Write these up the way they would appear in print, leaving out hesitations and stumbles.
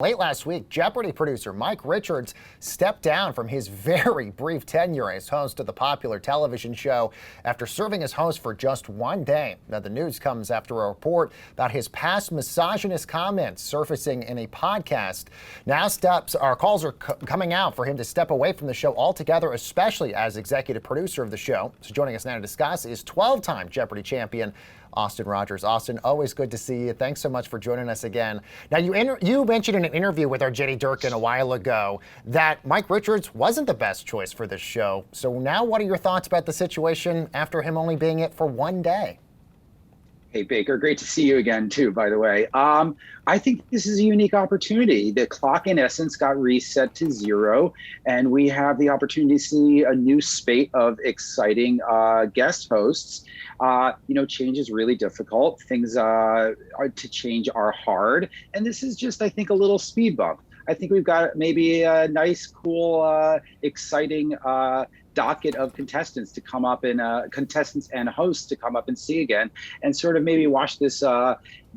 Late last week, Jeopardy producer Mike Richards stepped down from his very brief tenure as host of the popular television show after serving as host for just one day. Now, the news comes after a report about his past misogynist comments surfacing in a podcast. Now, calls are coming out for him to step away from the show altogether, especially as executive producer of the show. So joining us now to discuss is 12-time Jeopardy champion Austin Rodgers. Austin, always good to see you. Thanks so much for joining us again. Now, you mentioned in an interview with our Jenny Durkin a while ago that Mike Richards wasn't the best choice for this show. So now what are your thoughts about the situation after him only being it for one day? Hey, Baker, great to see you again, too, by the way. I think this is a unique opportunity. The clock, in essence, got reset to zero, and we have the opportunity to see a new spate of exciting guest hosts. Change is really difficult. Things to change are hard, and this is just, I think, a little speed bump. I think we've got maybe a nice, cool, exciting docket of contestants to come up and contestants and hosts to come up and see again and sort of maybe wash this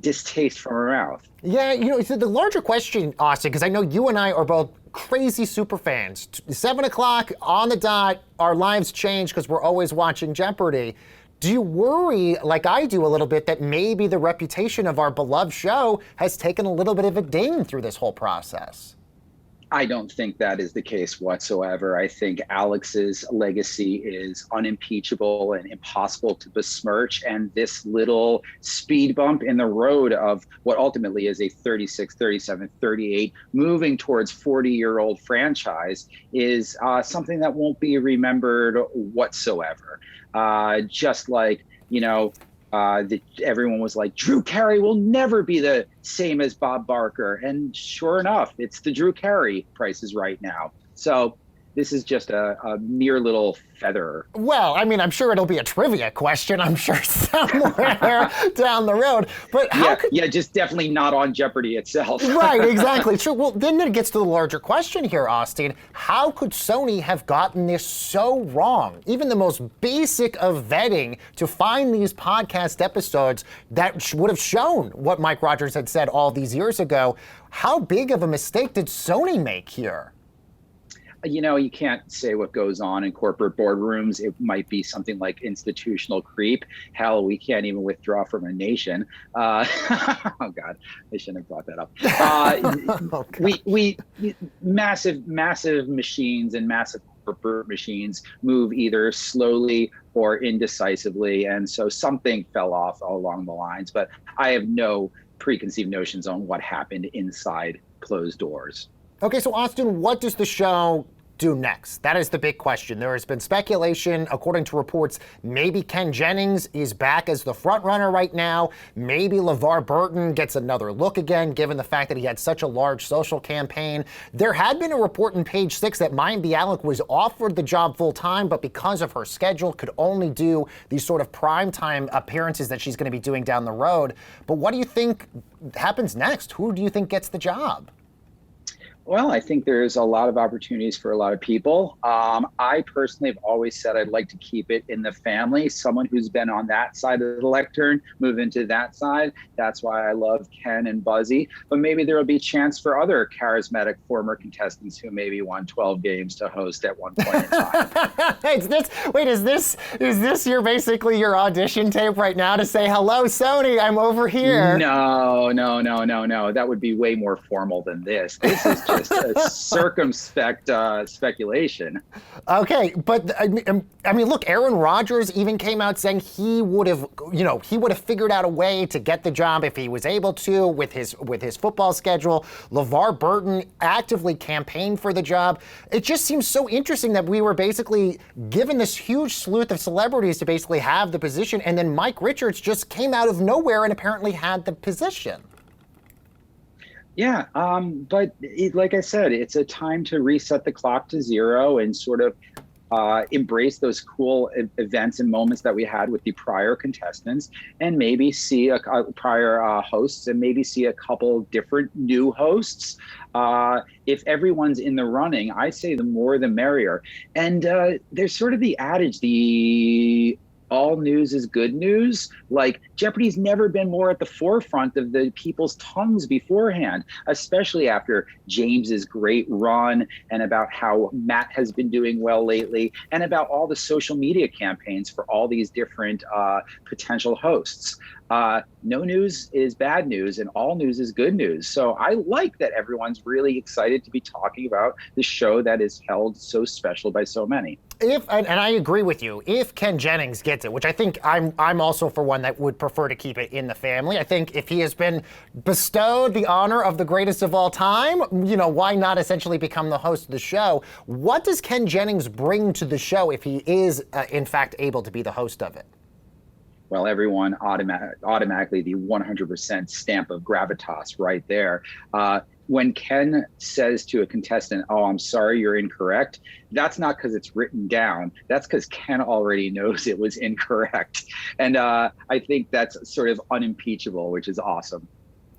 distaste from our mouth. Yeah, so the larger question, Austin, because I know you and I are both crazy super fans. 7 o'clock on the dot, our lives change because we're always watching Jeopardy. Do you worry, like I do a little bit, that maybe the reputation of our beloved show has taken a little bit of a ding through this whole process? I don't think that is the case whatsoever. I think Alex's legacy is unimpeachable and impossible to besmirch. And this little speed bump in the road of what ultimately is a 36, 37, 38, moving towards 40-year-old franchise is something that won't be remembered whatsoever. Just like, everyone was like, Drew Carey will never be the same as Bob Barker. And sure enough, it's the Drew Carey Price is Right now. So this is just a mere little feather. Well, I mean, I'm sure it'll be a trivia question, I'm sure, somewhere down the road. But yeah, just definitely not on Jeopardy itself. Right, exactly. Sure. Well, then it gets to the larger question here, Austin. How could Sony have gotten this so wrong? Even the most basic of vetting to find these podcast episodes that would have shown what Mike Rodgers had said all these years ago. How big of a mistake did Sony make here? You can't say what goes on in corporate boardrooms. It might be something like institutional creep. Hell, we can't even withdraw from a nation. Oh God, I shouldn't have brought that up. We massive machines and massive corporate machines move either slowly or indecisively. And so something fell off along the lines, but I have no preconceived notions on what happened inside closed doors. Okay, so Austin, what does the show do next? That is the big question. There has been speculation, according to reports, maybe Ken Jennings is back as the front runner right now. Maybe LeVar Burton gets another look again, given the fact that he had such a large social campaign. There had been a report in Page Six that Mayim Bialik was offered the job full time, but because of her schedule, could only do these sort of primetime appearances that she's going to be doing down the road. But what do you think happens next? Who do you think gets the job? Well, I think there's a lot of opportunities for a lot of people. I personally have always said I'd like to keep it in the family. Someone who's been on that side of the lectern, move into that side. That's why I love Ken and Buzzy. But maybe there will be a chance for other charismatic former contestants who maybe won 12 games to host at one point in time. Is this your audition tape right now to say, hello, Sony, I'm over here? No. That would be way more formal than this. This is just a circumspect speculation. Okay, but I mean, look, Aaron Rodgers even came out saying he would have figured out a way to get the job if he was able to with his football schedule. LeVar Burton actively campaigned for the job. It just seems so interesting that we were basically given this huge sleuth of celebrities to basically have the position, and then Mike Richards just came out of nowhere and apparently had the position. Yeah, but like I said, it's a time to reset the clock to zero and sort of embrace those cool events and moments that we had with the prior contestants, and maybe see a prior hosts, and maybe see a couple different new hosts. If everyone's in the running, I say the more the merrier. And there's sort of the adage, the all news is good news. Like, Jeopardy's never been more at the forefront of the people's tongues beforehand, especially after James's great run, and about how Matt has been doing well lately, and about all the social media campaigns for all these different potential hosts. No news is bad news, and all news is good news. So I like that everyone's really excited to be talking about the show that is held so special by so many. And I agree with you, if Ken Jennings gets it, which I think I'm also for one that would prefer to keep it in the family. I think if he has been bestowed the honor of the greatest of all time, why not essentially become the host of the show? What does Ken Jennings bring to the show if he is, in fact, able to be the host of it? Well, everyone automatically the 100% stamp of gravitas right there. When Ken says to a contestant, "Oh, I'm sorry, you're incorrect," that's not because it's written down. That's because Ken already knows it was incorrect. And I think that's sort of unimpeachable, which is awesome.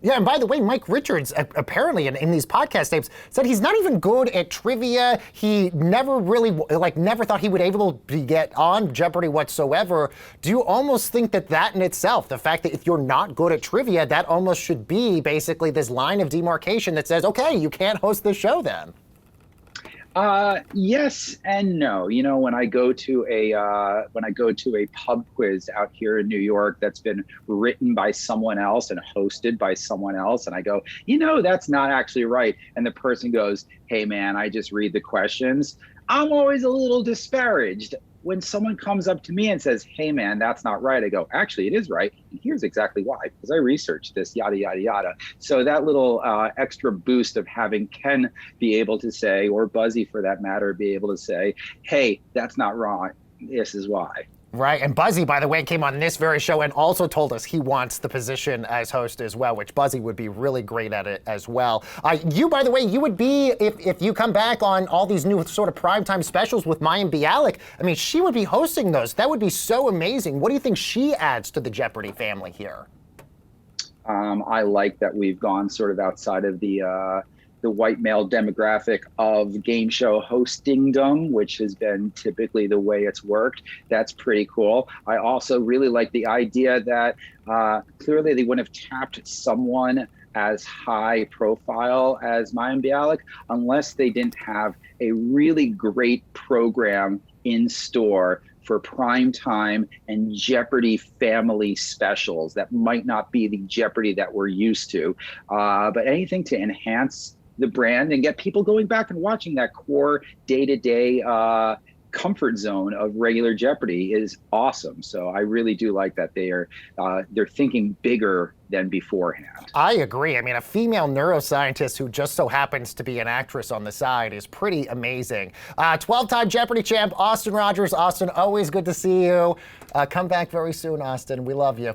Yeah, and by the way, Mike Richards apparently in these podcast tapes said he's not even good at trivia. He never really, never thought he would able to get on Jeopardy whatsoever. Do you almost think that in itself, the fact that if you're not good at trivia, that almost should be basically this line of demarcation that says, okay, you can't host the show then? Yes and no. When I go to a pub quiz out here in New York that's been written by someone else and hosted by someone else, and I go, that's not actually right, and the person goes, "Hey man, I just read the questions," I'm always a little disparaged. When someone comes up to me and says, "Hey man, that's not right," I go, "Actually, it is right, and here's exactly why, because I researched this, yada, yada, yada." So that little extra boost of having Ken be able to say, or Buzzy for that matter, be able to say, "Hey, that's not wrong, this is why." Right, and Buzzy, by the way, came on this very show and also told us he wants the position as host as well, which Buzzy would be really great at it as well. You, by the way, you would be, if you come back on all these new sort of primetime specials with Mayim Bialik, I mean, she would be hosting those. That would be so amazing. What do you think she adds to the Jeopardy family here? I like that we've gone sort of outside of the white male demographic of game show hostingdom, which has been typically the way it's worked. That's pretty cool. I also really like the idea that clearly they wouldn't have tapped someone as high profile as Mayim Bialik unless they didn't have a really great program in store for prime time and Jeopardy family specials that might not be the Jeopardy that we're used to, but anything to enhance the brand and get people going back and watching that core day-to-day comfort zone of regular Jeopardy is awesome. So I really do like that they're thinking bigger than beforehand. I agree. I mean, a female neuroscientist who just so happens to be an actress on the side is pretty amazing. 12-time Jeopardy champ Austin Rodgers. Austin, always good to see you. Come back very soon, Austin. We love you.